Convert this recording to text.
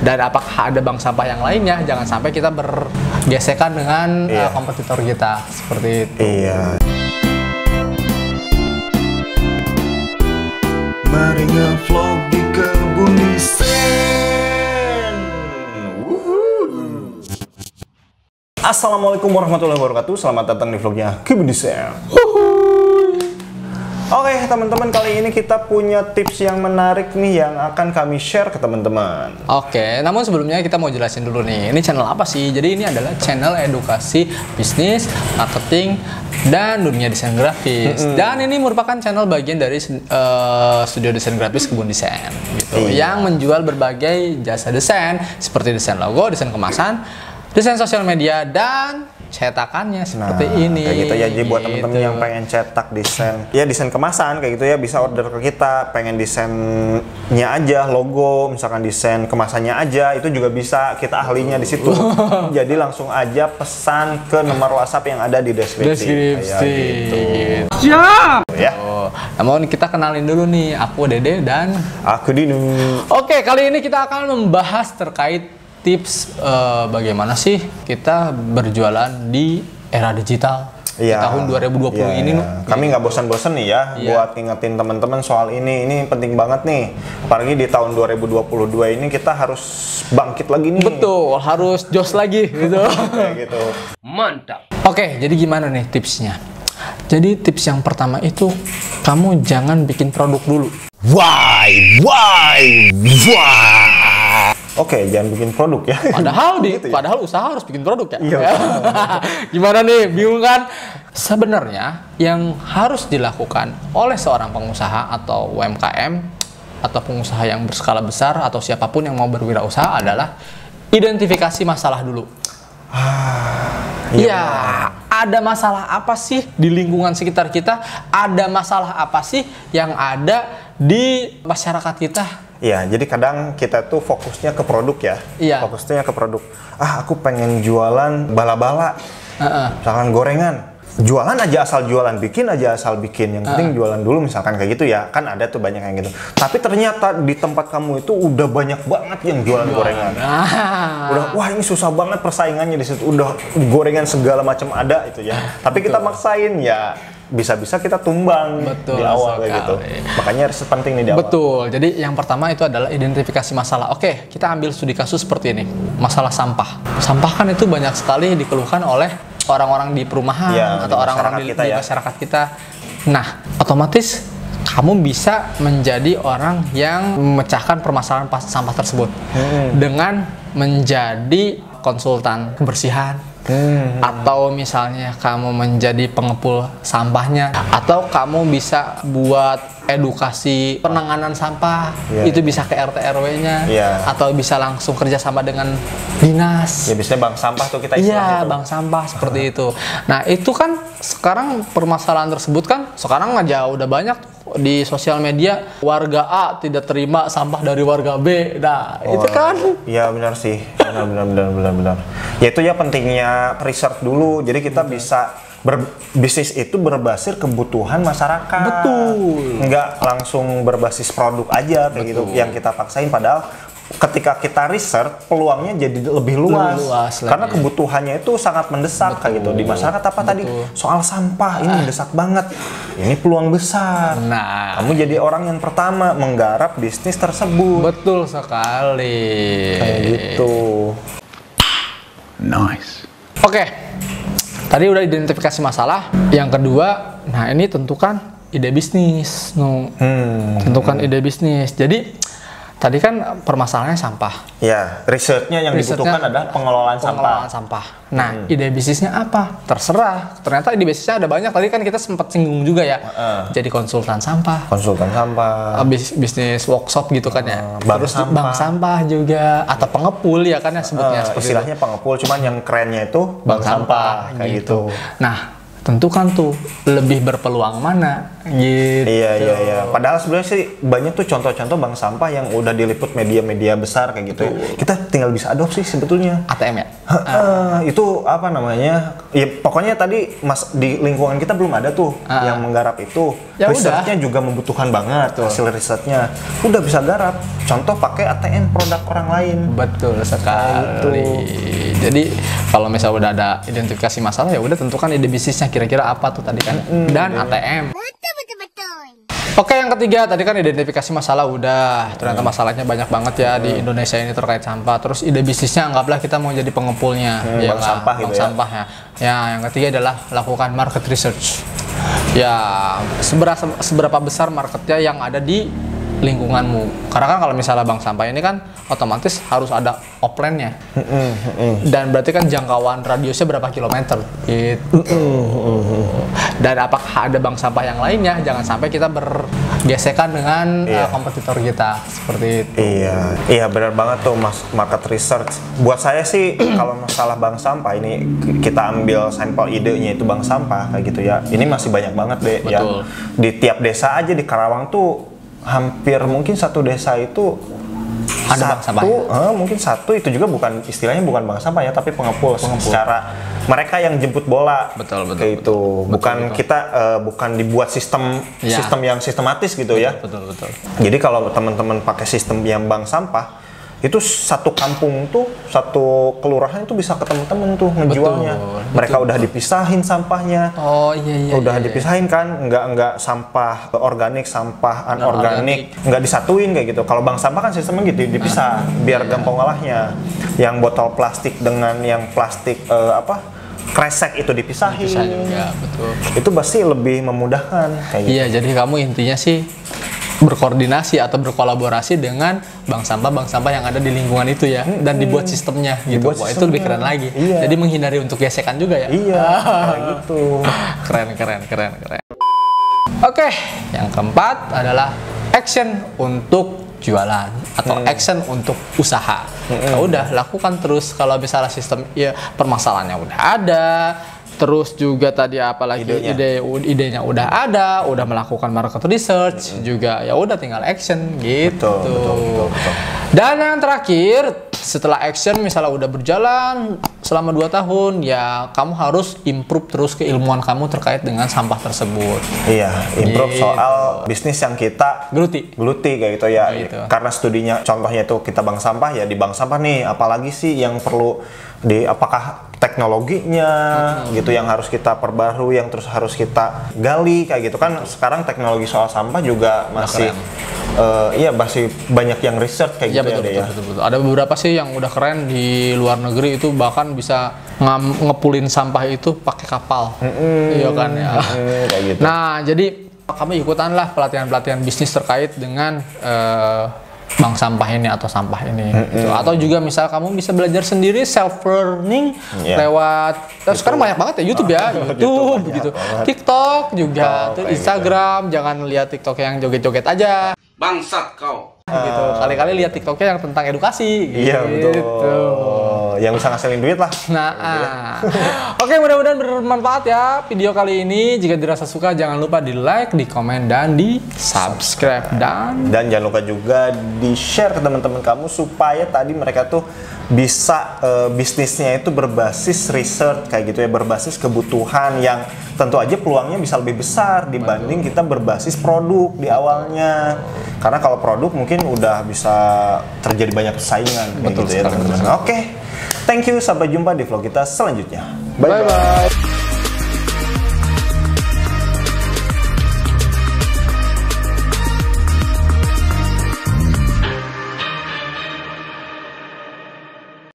Dan apakah ada bank sampah yang lainnya? Jangan sampai kita bergesekan dengan kompetitor kita seperti itu. Iya. Mari ngevlog di kebun desain. Assalamualaikum warahmatullahi wabarakatuh. Selamat datang di vlognya Kebun Desain. Oke teman-teman, kali ini kita punya tips yang menarik nih yang akan kami share ke teman-teman. Oke, namun sebelumnya kita mau jelasin dulu nih, ini channel apa sih? Jadi ini adalah channel edukasi bisnis, marketing, dan dunia desain grafis. Dan ini merupakan channel bagian dari studio desain grafis Kebun Desain gitu, yang menjual berbagai jasa desain seperti desain logo, desain kemasan, desain sosial media, dan cetakannya seperti ini. Kayak gitu ya, jadi buat temen-temen yang pengen cetak desain, ya desain kemasan kayak gitu ya, bisa order ke kita. Pengen desainnya aja, logo, misalkan desain kemasannya aja, itu juga bisa, kita ahlinya di situ. Jadi langsung aja pesan ke nomor WhatsApp yang ada di deskripsi. Kayak gitu. Siap. Ya. Namun kita kenalin dulu nih, aku Dede dan aku Dinu. Oke, kali ini kita akan membahas terkait tips bagaimana sih kita berjualan di era digital di tahun 2020 ini. Kami nggak bosan-bosan nih ya buat ngingetin teman-teman soal ini. Ini penting banget nih, apalagi di tahun 2022 ini kita harus bangkit lagi nih. Betul, harus jos lagi gitu. Kayak gitu. Mantap. Oke, jadi gimana nih tipsnya? Jadi tips yang pertama itu, kamu jangan bikin produk dulu. Why? Oke, jangan bikin produk ya. Padahal gitu ya? Padahal usaha harus bikin produk ya. Iya. Gimana nih? Bingung kan? Sebenarnya yang harus dilakukan oleh seorang pengusaha atau UMKM atau pengusaha yang berskala besar atau siapapun yang mau berwirausaha adalah identifikasi masalah dulu. Iya, ada masalah apa sih di lingkungan sekitar kita? Ada masalah apa sih yang ada di masyarakat kita? Iya, jadi kadang kita tuh fokusnya ke produk ya. Iya. Fokusnya ke produk. Aku pengen jualan bala-bala. Misalkan gorengan. Jualan aja asal jualan, bikin aja asal bikin. Yang penting jualan dulu misalkan kayak gitu ya. Kan ada tuh banyak yang gitu. Tapi ternyata di tempat kamu itu udah banyak banget yang jualan gorengan. Udah, wah ini susah banget persaingannya di situ. Udah gorengan segala macam ada itu ya. Tapi kita maksain ya, bisa-bisa kita tumbang. Betul, di awal kayak gitu. Makanya harus penting nih di awal. Betul. Jadi yang pertama itu adalah identifikasi masalah. Oke, kita ambil studi kasus seperti ini. Masalah sampah. Sampah kan itu banyak sekali dikeluhkan oleh orang-orang di perumahan atau orang-orang di masyarakat kita. Nah, otomatis kamu bisa menjadi orang yang memecahkan permasalahan sampah tersebut dengan menjadi konsultan kebersihan. Atau misalnya kamu menjadi pengepul sampahnya, atau kamu bisa buat edukasi penanganan sampah, itu bisa ke RT RW-nya, atau bisa langsung kerjasama dengan dinas. Ya biasanya bank sampah tuh kita istilahnya. Iya, bank sampah seperti itu. Nah itu kan sekarang permasalahan tersebut kan sekarang aja udah banyak di sosial media, warga A tidak terima sampah dari warga B. Nah, itu kan. Iya benar sih. Benar. Ya itu ya pentingnya research dulu. Jadi kita bisa bisnis itu berbasis kebutuhan masyarakat. Betul. Nggak langsung berbasis produk aja kayak gitu yang kita paksain, padahal ketika kita research peluangnya jadi lebih luas karena kebutuhannya itu sangat mendesak. Kayak gitu di masyarakat. Apa tadi soal sampah ini mendesak banget, ini peluang besar. Nah, kamu jadi orang yang pertama menggarap bisnis tersebut. Betul sekali. Kayak gitu. Nice. Oke, tadi udah identifikasi masalah. Yang kedua, nah ini tentukan ide bisnis. Tentukan ide bisnis. Jadi tadi kan permasalahannya sampah. Ya, risetnya yang dibutuhkan adalah pengelolaan sampah. Nah, ide bisnisnya apa? Terserah. Ternyata ide bisnisnya ada banyak. Tadi kan kita sempat singgung juga ya. Jadi konsultan sampah. Bisnis workshop gitu kan ya. Bank sampah juga. Atau pengepul ya kan ya sebutnya. Istilahnya pengepul, cuman yang kerennya itu bank sampah. Kayak gitu. Nah, tentukan tuh lebih berpeluang mana gitu. Iya. Padahal sebenarnya sih banyak tuh contoh-contoh bank sampah yang udah diliput media-media besar kayak gitu ya. Kita tinggal bisa adopsi sebetulnya. ATM ya? Itu apa namanya? Ya pokoknya tadi di lingkungan kita belum ada tuh yang menggarap itu. Ya risetnya juga membutuhkan banget hasil risetnya. Udah bisa garap. Contoh pakai ATM produk orang lain. Betul sekali. Jadi kalau misalnya udah ada identifikasi masalah ya udah tentukan ide bisnisnya kira-kira apa tuh tadi kan. Dan ATM. Oke, yang ketiga tadi kan identifikasi masalah udah. Ternyata masalahnya banyak banget ya di Indonesia ini terkait sampah. Terus ide bisnisnya anggaplah kita mau jadi pengepulnya, ya bank sampah bank gitu sampah ya. Ya, yang ketiga adalah lakukan market research. Ya, seberapa besar marketnya yang ada di lingkunganmu. Karena kan kalau misalnya bank sampah ini kan otomatis harus ada offline-nya. Dan berarti kan jangkauan radiusnya berapa kilometer gitu. Dan apakah ada bank sampah yang lainnya? Jangan sampai kita bergesekan dengan kompetitor kita seperti itu. Iya benar banget tuh Mas, market research. Buat saya sih kalau masalah bank sampah ini kita ambil sampel idenya itu bank sampah kayak gitu ya. Ini masih banyak banget deh ya. Di tiap desa aja di Karawang tuh hampir mungkin satu desa itu ada bank sampah ya? Mungkin satu itu juga bukan istilahnya bukan bank sampah ya, tapi pengepul. Secara mereka yang jemput bola kayak itu bukan kita bukan dibuat sistem yang sistematis gitu ya. Betul. Jadi kalau teman-teman pakai sistem yang bank sampah itu satu kampung tuh, satu kelurahan itu bisa ketemu temen tuh ngejualnya. Mereka udah dipisahin sampahnya. Udah dipisahin kan, nggak sampah organik, sampah anorganik, nggak disatuin kayak gitu. Kalau bank sampah kan sistemnya gitu, dipisah biar gampang ngolahnya. Yang botol plastik dengan yang plastik kresek itu dipisahin. Bisa juga, betul. Itu pasti lebih memudahkan kayak gitu. Iya, jadi kamu intinya sih berkoordinasi atau berkolaborasi dengan bank sampah yang ada di lingkungan itu ya, dan dibuat sistemnya gitu. Wah, itu lebih keren lagi. Jadi menghindari untuk gesekan juga ya. Kayak gitu. Keren. Oke, yang keempat adalah action untuk jualan atau action untuk usaha. Ya udah, lakukan terus. Kalau misalnya sistem permasalahannya udah ada, terus juga tadi apalagi idenya udah ada, udah melakukan market research juga, ya udah tinggal action gitu. Betul. Dan yang terakhir, setelah action misalnya udah berjalan selama 2 tahun, ya kamu harus improve terus keilmuan kamu terkait dengan sampah tersebut. Iya, improve soal bisnis yang kita geluti kayak gitu ya. Karena studinya contohnya itu kita bank sampah ya, di bank sampah nih apalagi sih yang perlu apakah teknologinya gitu yang harus kita perbarui, yang terus harus kita gali kayak gitu kan. Sekarang teknologi soal sampah juga masih masih banyak yang research kayak gitu ya. Betul. Ada beberapa sih yang udah keren di luar negeri itu, bahkan bisa ngepulin sampah itu pakai kapal. Iya kan ya. Kayak gitu. Nah, jadi kami ikutanlah pelatihan bisnis terkait dengan bank sampah ini atau sampah ini gitu. Atau juga misal kamu bisa belajar sendiri self learning lewat sekarang banyak banget ya YouTube ya, YouTube gitu. TikTok juga, Instagram, jangan lihat TikTok yang joget-joget aja. Bangsat kau. Gitu. Kali-kali lihat TikToknya yang tentang edukasi. Iya betul. Yang bisa ngasilin duit lah. Oke, mudah-mudahan bermanfaat ya video kali ini. Jika dirasa suka, jangan lupa di like, di komen, dan di subscribe. Dan jangan lupa juga di share ke teman-teman kamu supaya tadi mereka tuh bisa bisnisnya itu berbasis research kayak gitu ya, berbasis kebutuhan yang tentu aja peluangnya bisa lebih besar dibanding kita berbasis produk di awalnya. Karena kalau produk mungkin udah bisa terjadi banyak persaingan kayak gitu ya teman-teman. Oke. Thank you, sampai jumpa di vlog kita selanjutnya. Bye-bye.